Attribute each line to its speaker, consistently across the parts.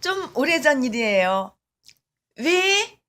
Speaker 1: 좀 오래전 일이에요. 왜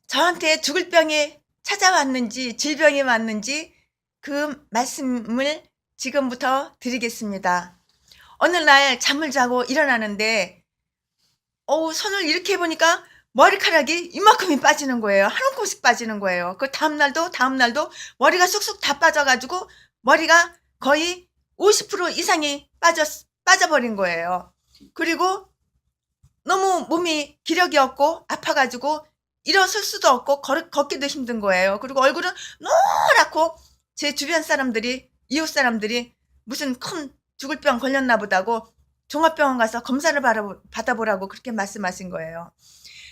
Speaker 1: 저한테 죽을 병이 찾아왔는지, 질병이 왔는지 그 말씀을 지금부터 드리겠습니다. 어느 날 잠을 자고 일어나는데, 손을 이렇게 해보니까 머리카락이 이만큼이 빠지는 거예요. 한 움큼씩 빠지는 거예요. 그 다음날도 머리가 쑥쑥 다 빠져가지고 머리가 거의 50% 이상이 빠져버린 거예요. 그리고 너무 몸이 기력이 없고 아파가지고 일어설 수도 없고 걷기도 힘든 거예요. 그리고 얼굴은 노랗고 제 주변 사람들이, 이웃 사람들이 무슨 큰 죽을 병 걸렸나 보다고 종합병원 가서 검사를 받아보라고 그렇게 말씀하신 거예요.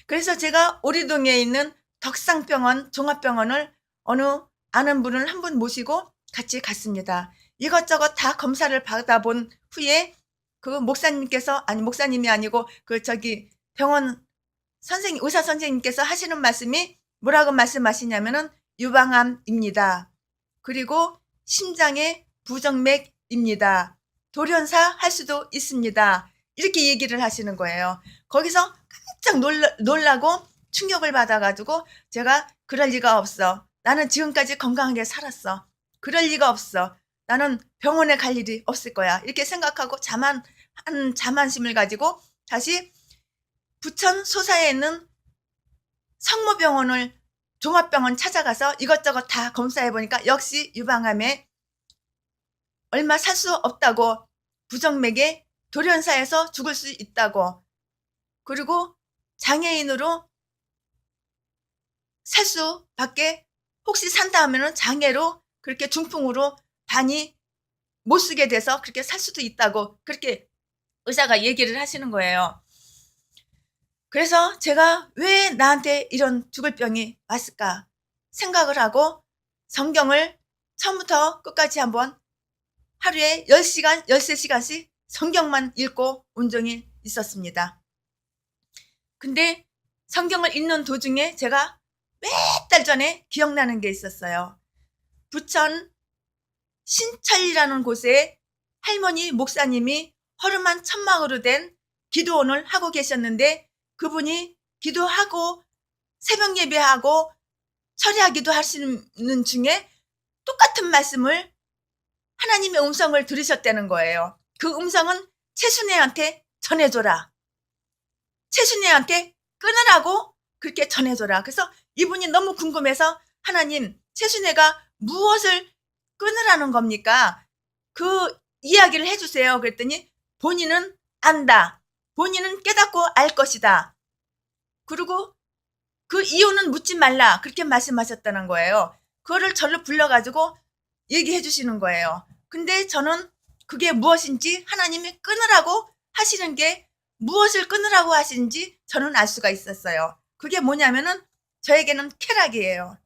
Speaker 1: 그래서 제가 오리동에 있는 덕상병원, 종합병원을 어느 아는 분을 한 분 모시고 같이 갔습니다. 이것저것 다 검사를 받아본 후에 그 목사님이 아니고 병원 선생님, 의사 선생님께서 하시는 말씀이 뭐라고 말씀하시냐면은 유방암입니다. 그리고 심장의 부정맥입니다. 돌연사 할 수도 있습니다. 이렇게 얘기를 하시는 거예요. 거기서 깜짝 놀라고 충격을 받아가지고 제가 그럴 리가 없어. 나는 지금까지 건강하게 살았어. 그럴 리가 없어. 나는 병원에 갈 일이 없을 거야. 이렇게 생각하고 자만심을 가지고 다시 부천 소사에 있는 성모병원을 종합병원 찾아가서 이것저것 다 검사해보니까 역시 유방암에 얼마 살 수 없다고, 부정맥에 돌연사해서 죽을 수 있다고, 그리고 장애인으로 살 수밖에, 혹시 산다 하면은 장애로 그렇게 중풍으로 반이 못 쓰게 돼서 그렇게 살 수도 있다고 그렇게 의사가 얘기를 하시는 거예요. 그래서 제가 왜 나한테 이런 죽을 병이 왔을까 생각을 하고 성경을 처음부터 끝까지 한번 하루에 10시간, 13시간씩 성경만 읽고 온종일 있었습니다. 근데 성경을 읽는 도중에 제가 몇 달 전에 기억나는 게 있었어요. 부천 신천리라는 곳에 할머니 목사님이 허름한 천막으로 된 기도원을 하고 계셨는데, 그분이 기도하고 새벽 예배하고 철야기도 하시는 중에 똑같은 말씀을, 하나님의 음성을 들으셨다는 거예요. 그 음성은 최순애한테 전해줘라. 최순애한테 끊으라고 그렇게 전해줘라. 그래서 이분이 너무 궁금해서, 하나님, 최순애가 무엇을 끊으라는 겁니까? 그 이야기를 해주세요. 그랬더니 본인은 안다. 본인은 깨닫고 알 것이다. 그리고 그 이유는 묻지 말라. 그렇게 말씀하셨다는 거예요. 그거를 저를 불러가지고 얘기해 주시는 거예요. 근데 저는 그게 무엇인지, 하나님이 끊으라고 하시는 게 무엇을 끊으라고 하시는지 저는 알 수가 있었어요. 그게 뭐냐면은 저에게는 쾌락이에요.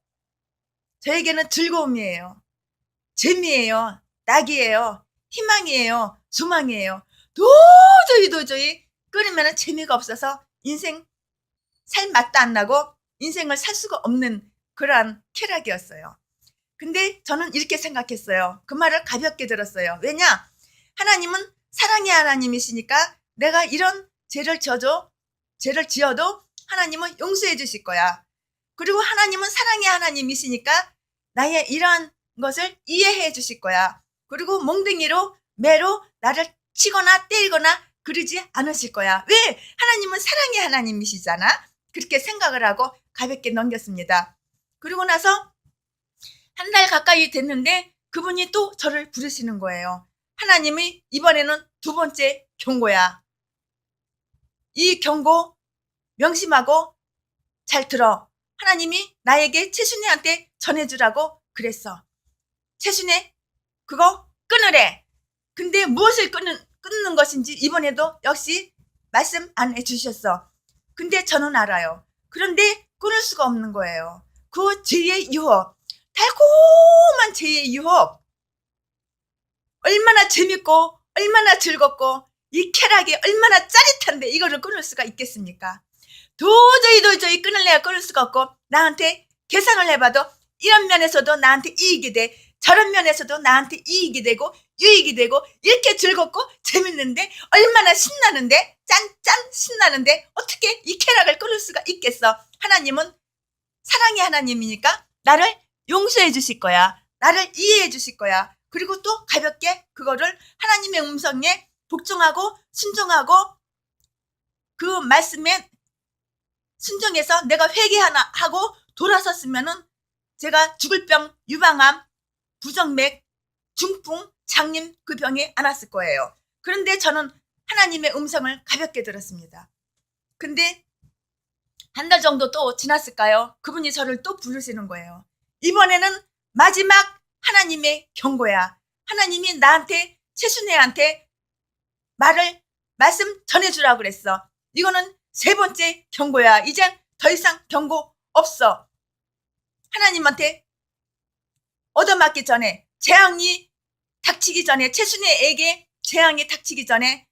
Speaker 1: 저에게는 즐거움이에요. 재미예요. 낙이에요. 희망이에요. 소망이에요. 도저히 끊으면 재미가 없어서 인생 살 맛도 안 나고 인생을 살 수가 없는 그러한 쾌락이었어요. 근데 저는 이렇게 생각했어요. 그 말을 가볍게 들었어요. 왜냐? 하나님은 사랑의 하나님이시니까 내가 이런 죄를 지어도 하나님은 용서해 주실 거야. 그리고 하나님은 사랑의 하나님이시니까 나의 이러한 것을 이해해 주실 거야. 그리고 몽둥이로 매로 나를 치거나 때리거나 그러지 않으실 거야. 왜? 하나님은 사랑의 하나님이시잖아. 그렇게 생각을 하고 가볍게 넘겼습니다. 그리고 나서 한 달 가까이 됐는데 그분이 또 저를 부르시는 거예요. 하나님이 이번에는 두 번째 경고야. 이 경고 명심하고 잘 들어. 하나님이 나에게 최순애한테 전해주라고 그랬어. 최순애 그거 끊으래. 근데 무엇을 끊는 것인지 이번에도 역시 말씀 안 해주셨어. 근데 저는 알아요. 그런데 끊을 수가 없는 거예요. 그 죄의 유혹, 달콤한 죄의 유혹, 얼마나 재밌고 얼마나 즐겁고 이 쾌락이 얼마나 짜릿한데 이거를 끊을 수가 있겠습니까? 도저히 끊을 수가 없고, 나한테 계산을 해봐도 이런 면에서도 나한테 이익이 돼, 저런 면에서도 나한테 이익이 되고 유익이 되고, 이렇게 즐겁고 재밌는데 얼마나 신나는데 짠짠 신나는데 어떻게 이 쾌락을 끊을 수가 있겠어? 하나님은 사랑의 하나님이니까 나를 용서해 주실 거야. 나를 이해해 주실 거야. 그리고 또 가볍게 그거를 하나님의 음성에 복종하고 순종하고 그 말씀에 순종해서 내가 회개하고 돌아섰으면은 제가 죽을 병, 유방암, 부정맥, 중풍, 장님 그 병이 안 왔을 거예요. 그런데 저는 하나님의 음성을 가볍게 들었습니다. 근데 한 달 정도 또 지났을까요? 그분이 저를 또 부르시는 거예요. 이번에는 마지막 하나님의 경고야. 하나님이 나한테, 최순애한테 말씀 전해주라고 그랬어. 이거는 세 번째 경고야. 이젠 더 이상 경고 없어. 하나님한테 얻어맞기 전에, 재앙이 닥치기 전에, 최순애에게 재앙이 닥치기 전에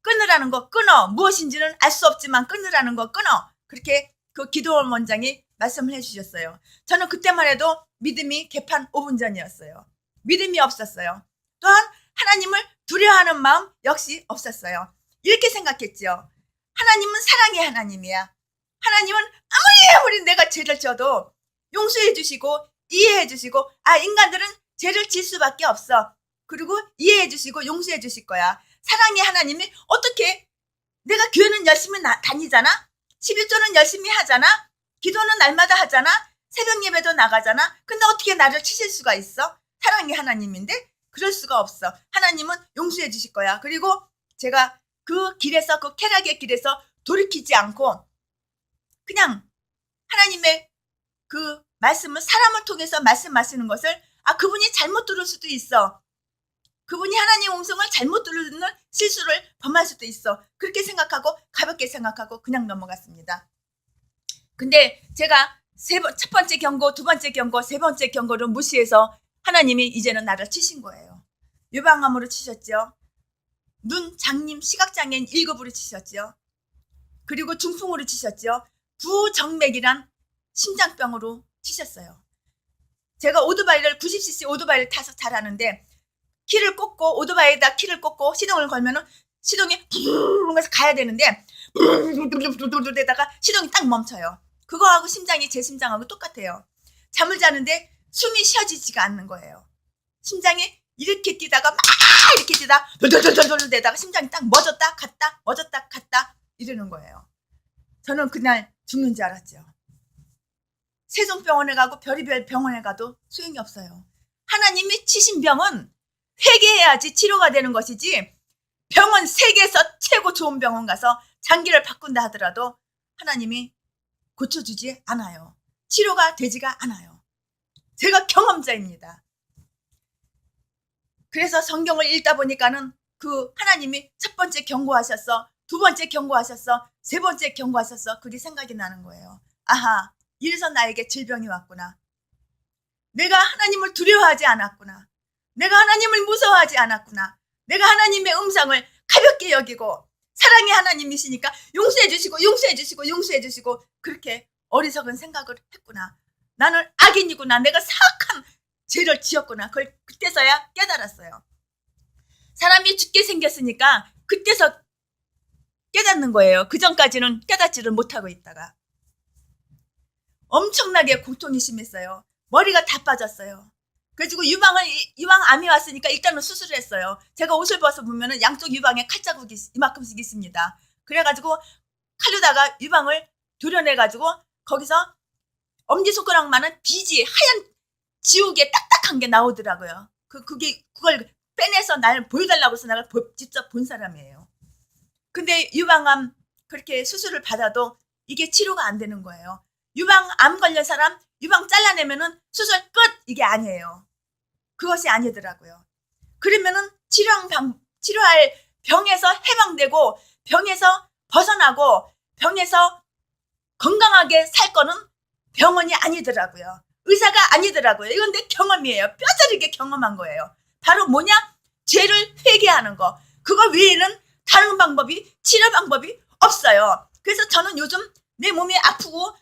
Speaker 1: 끊으라는 거 끊어. 무엇인지는 알 수 없지만 끊으라는 거 끊어. 그렇게 그 기도원 원장이 말씀을 해주셨어요. 저는 그때만 해도 믿음이 개판 5분 전이었어요. 믿음이 없었어요. 또한 하나님을 두려워하는 마음 역시 없었어요. 이렇게 생각했죠. 하나님은 사랑의 하나님이야. 하나님은 아무리 내가 죄를 져도 용서해 주시고 이해해 주시고, 인간들은 죄를 질 수밖에 없어. 그리고 이해해 주시고 용서해 주실 거야. 사랑의 하나님이 어떻게, 내가 교회는 열심히 다니잖아. 11조는 열심히 하잖아. 기도는 날마다 하잖아. 새벽 예배도 나가잖아. 근데 어떻게 나를 치실 수가 있어? 사랑의 하나님인데 그럴 수가 없어. 하나님은 용서해 주실 거야. 그리고 제가 그 길에서, 그 쾌락의 길에서 돌이키지 않고 그냥 하나님의 그 말씀을, 사람을 통해서 말씀하시는 것을, 그분이 잘못 들을 수도 있어. 그분이 하나님의 음성을 잘못 들는 실수를 범할 수도 있어. 그렇게 생각하고 가볍게 생각하고 그냥 넘어갔습니다. 근데 제가 첫 번째 경고, 두 번째 경고, 세 번째 경고를 무시해서 하나님이 이제는 나를 치신 거예요. 유방암으로 치셨죠. 눈, 장님, 시각장애인 1급으로 치셨죠. 그리고 중풍으로 치셨죠. 부정맥이란 심장병으로 치셨어요. 제가 오토바이를 90cc 오토바이를 타서 잘하는데 키를 꽂고, 오토바이에다 키를 꽂고 시동을 걸면은 시동이 붕 해서 가야 되는데 붕 되다가 시동이 딱 멈춰요. 그거하고 심장이 제 심장하고 똑같아요. 잠을 자는데 숨이 쉬어지지가 않는 거예요. 심장이 이렇게 뛰다가 막 이렇게 뛰다 돌돌돌돌 되다가 심장이 딱 멎었다 갔다 멎었다 갔다 이러는 거예요. 저는 그날 죽는 줄 알았죠. 세종병원에 가고 별의별 병원에 가도 소용이 없어요. 하나님이 치신 병은 회개해야지 치료가 되는 것이지, 병원 세계에서 최고 좋은 병원 가서 장기를 바꾼다 하더라도 하나님이 고쳐주지 않아요. 치료가 되지가 않아요. 제가 경험자입니다. 그래서 성경을 읽다 보니까는 그 하나님이 첫 번째 경고하셨어, 두 번째 경고하셨어, 세 번째 경고하셨어, 그게 생각이 나는 거예요. 아하, 이래서 나에게 질병이 왔구나. 내가 하나님을 두려워하지 않았구나. 내가 하나님을 무서워하지 않았구나. 내가 하나님의 음성을 가볍게 여기고, 사랑의 하나님이시니까 용서해 주시고 용서해 주시고 용서해 주시고, 그렇게 어리석은 생각을 했구나. 나는 악인이구나. 내가 사악한 죄를 지었구나. 그걸 그때서야 깨달았어요. 사람이 죽게 생겼으니까 그때서 깨닫는 거예요. 그 전까지는 깨닫지를 못하고 있다가. 엄청나게 고통이 심했어요. 머리가 다 빠졌어요. 그래가지고 유방암이 왔으니까 일단은 수술을 했어요. 제가 옷을 벗어보면은 양쪽 유방에 칼자국이 이만큼씩 있습니다. 그래가지고 칼로다가 유방을 도려내가지고 거기서 엄지손가락만한 비지, 하얀 지우개 딱딱한 게 나오더라고요. 그걸 빼내서 날 보여달라고 해서 내가 직접 본 사람이에요. 근데 유방암 그렇게 수술을 받아도 이게 치료가 안 되는 거예요. 유방암 걸린 사람 유방 잘라내면은 수술 끝! 이게 아니에요. 그것이 아니더라고요. 그러면은 치료할 병에서 해방되고, 병에서 벗어나고, 병에서 건강하게 살 거는 병원이 아니더라고요. 의사가 아니더라고요. 이건 내 경험이에요. 뼈저리게 경험한 거예요. 바로 뭐냐? 죄를 회개하는 거. 그거 외에는 다른 방법이, 치료 방법이 없어요. 그래서 저는 요즘 내 몸이 아프고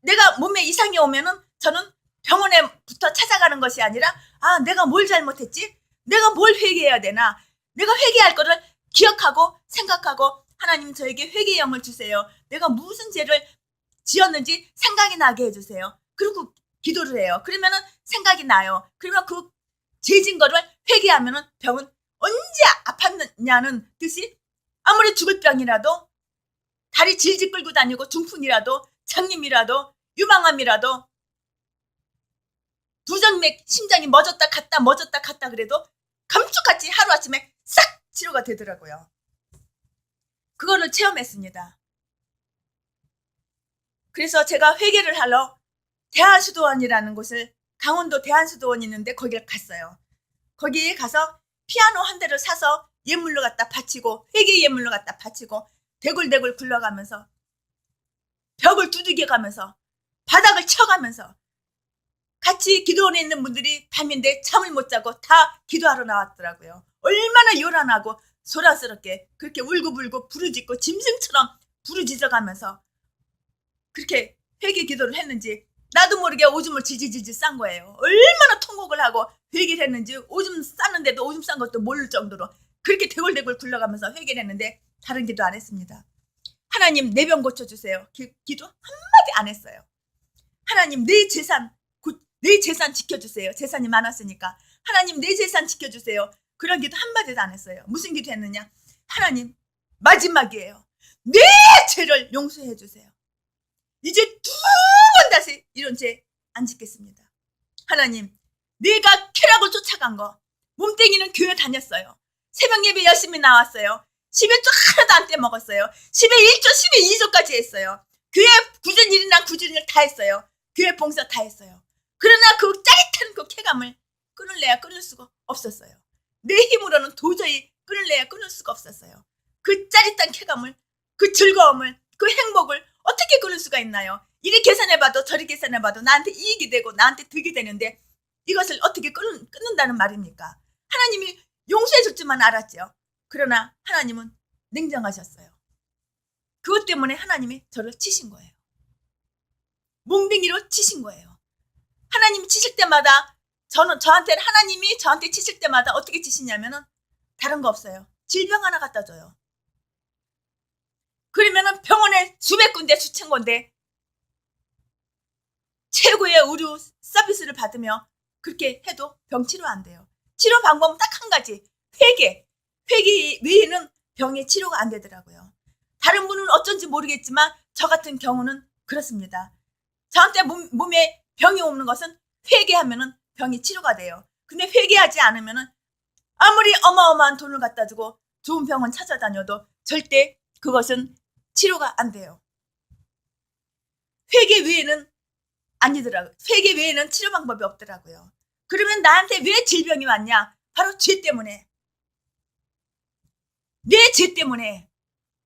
Speaker 1: 내가 몸에 이상이 오면은 저는 병원에부터 찾아가는 것이 아니라, 내가 뭘 잘못했지? 내가 뭘 회개해야 되나? 내가 회개할 거를 기억하고 생각하고 하나님 저에게 회개의 영을 주세요. 내가 무슨 죄를 지었는지 생각이 나게 해주세요. 그리고 기도를 해요. 그러면은 생각이 나요. 그러면 그 죄진 거를 회개하면은 병은 언제 아팠느냐는 듯이 아무리 죽을 병이라도 다리 질질 끌고 다니고 중풍이라도 장님이라도 유방암이라도 부정맥 심장이 멎었다 갔다 그래도 감쪽같이 하루아침에 싹 치료가 되더라고요. 그거를 체험했습니다. 그래서 제가 회개를 하러 대한수도원이라는 곳을, 강원도 대한수도원이 있는데 거기를 갔어요. 거기에 가서 피아노 한 대를 사서 예물로 갖다 바치고, 회개 예물로 갖다 바치고 대굴대굴 굴러가면서 벽을 두들겨가면서 바닥을 쳐가면서 같이 기도원에 있는 분들이 밤인데 잠을 못 자고 다 기도하러 나왔더라고요. 얼마나 요란하고 소란스럽게 그렇게 울고불고 부르짖고 짐승처럼 부르짖어가면서 그렇게 회개 기도를 했는지 나도 모르게 오줌을 질질질질 싼 거예요. 얼마나 통곡을 하고 회개를 했는지 오줌 쌌는데도 오줌 싼 것도 모를 정도로 그렇게 대굴대굴 굴러가면서 회개를 했는데 다른 기도 안 했습니다. 하나님 내 병 고쳐주세요. 기도 한마디 안 했어요. 하나님 내 재산 지켜주세요. 재산이 많았으니까. 하나님 내 재산 지켜주세요. 그런 기도 한마디도 안 했어요. 무슨 기도 했느냐? 하나님 마지막이에요. 내 죄를 용서해 주세요. 이제 두 번 다시 이런 죄 안 짓겠습니다. 하나님 내가 쾌락을 쫓아간 거, 몸뚱이는 교회 다녔어요. 새벽 예배 열심히 나왔어요. 10회 쪽 하나도 안 떼먹었어요. 10회 1조 10회 2조까지 했어요. 교회 굳은 일이랑 굳은 일을 다 했어요. 교회 봉사 다 했어요. 그러나 그 짜릿한 그 쾌감을 끊을래야 끊을 수가 없었어요. 내 힘으로는 도저히 끊을래야 끊을 수가 없었어요. 그 짜릿한 쾌감을, 그 즐거움을, 그 행복을 어떻게 끊을 수가 있나요? 이리 계산해봐도 저리 계산해봐도 나한테 이익이 되고 나한테 득이 되는데 이것을 어떻게 끊는다는 말입니까? 하나님이 용서해 줄 줄만 알았죠. 그러나 하나님은 냉정하셨어요. 그것 때문에 하나님이 저를 치신 거예요. 몽둥이로 치신 거예요. 하나님이 치실 때마다 저한테 하나님이 저한테 치실 때마다 어떻게 치시냐면은 다른 거 없어요. 질병 하나 갖다 줘요. 그러면은 병원에 수백 군데 수천 군데 최고의 의료 서비스를 받으며 그렇게 해도 병 치료 안 돼요. 치료 방법은 딱 한 가지. 회개 외에는 병의 치료가 안 되더라고요. 다른 분은 어쩐지 모르겠지만 저 같은 경우는 그렇습니다. 저한테 몸에 병이 오는 것은 회개하면은 병이 치료가 돼요. 근데 회개하지 않으면은 아무리 어마어마한 돈을 갖다 주고 좋은 병원 찾아다녀도 절대 그것은 치료가 안 돼요. 회개 외에는 아니더라고요. 회개 외에는 치료 방법이 없더라고요. 그러면 나한테 왜 질병이 왔냐? 바로 죄 때문에. 내 죄 때문에.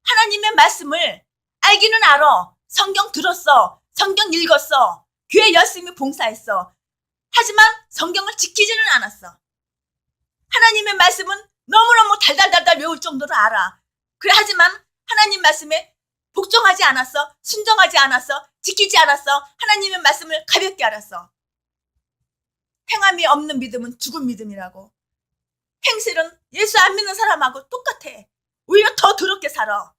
Speaker 1: 하나님의 말씀을 알기는 알아. 성경 들었어. 성경 읽었어. 교회 열심히 봉사했어. 하지만 성경을 지키지는 않았어. 하나님의 말씀은 너무너무 달달달달 외울 정도로 알아. 그래 하지만 하나님 말씀에 복종하지 않았어. 순종하지 않았어. 지키지 않았어. 하나님의 말씀을 가볍게 알았어. 행함이 없는 믿음은 죽은 믿음이라고. 행실은 예수 안 믿는 사람하고 똑같아. 오히려 더 더럽게 살아.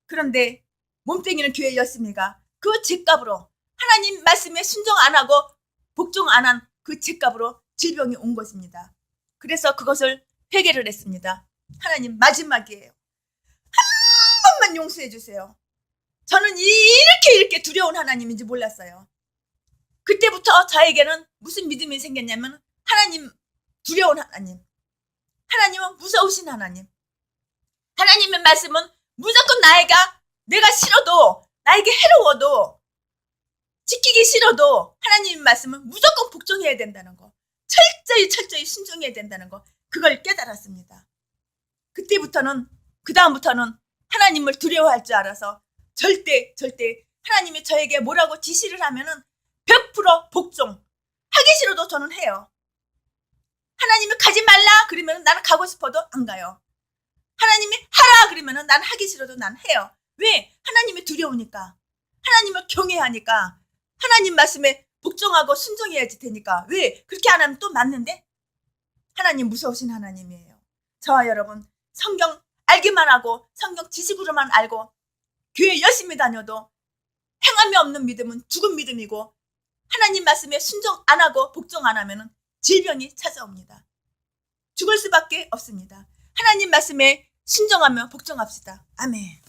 Speaker 1: 그런데 몸뚱이는 교회 열심히 가. 그 죄값으로 하나님 말씀에 순종 안 하고 복종 안 한 그 죄값으로 질병이 온 것입니다. 그래서 그것을 회개를 했습니다. 하나님 마지막이에요. 한 번만 용서해 주세요. 저는 이렇게 두려운 하나님인지 몰랐어요. 그때부터 저에게는 무슨 믿음이 생겼냐면 하나님 두려운 하나님. 하나님은 무서우신 하나님. 하나님의 말씀은 무조건 내가 싫어도 나에게 해로워도 지키기 싫어도 하나님의 말씀은 무조건 복종해야 된다는 거. 철저히 순종해야 된다는 거. 그걸 깨달았습니다. 그 다음부터는 하나님을 두려워할 줄 알아서 절대 하나님이 저에게 뭐라고 지시를 하면은 100% 복종. 하기 싫어도 저는 해요. 하나님이 가지 말라 그러면 나는 가고 싶어도 안 가요. 하나님이 하라 그러면 난 하기 싫어도 난 해요. 왜? 하나님이 두려우니까. 하나님을 경외하니까. 하나님 말씀에 복종하고 순종해야지 되니까. 왜? 그렇게 안 하면 또 맞는데? 하나님 무서우신 하나님이에요. 저와 여러분 성경 알기만 하고 성경 지식으로만 알고 교회 열심히 다녀도 행함이 없는 믿음은 죽은 믿음이고, 하나님 말씀에 순종 안 하고 복종 안 하면 질병이 찾아옵니다. 죽을 수밖에 없습니다. 하나님 말씀에 순종하며 복종합시다. 아멘.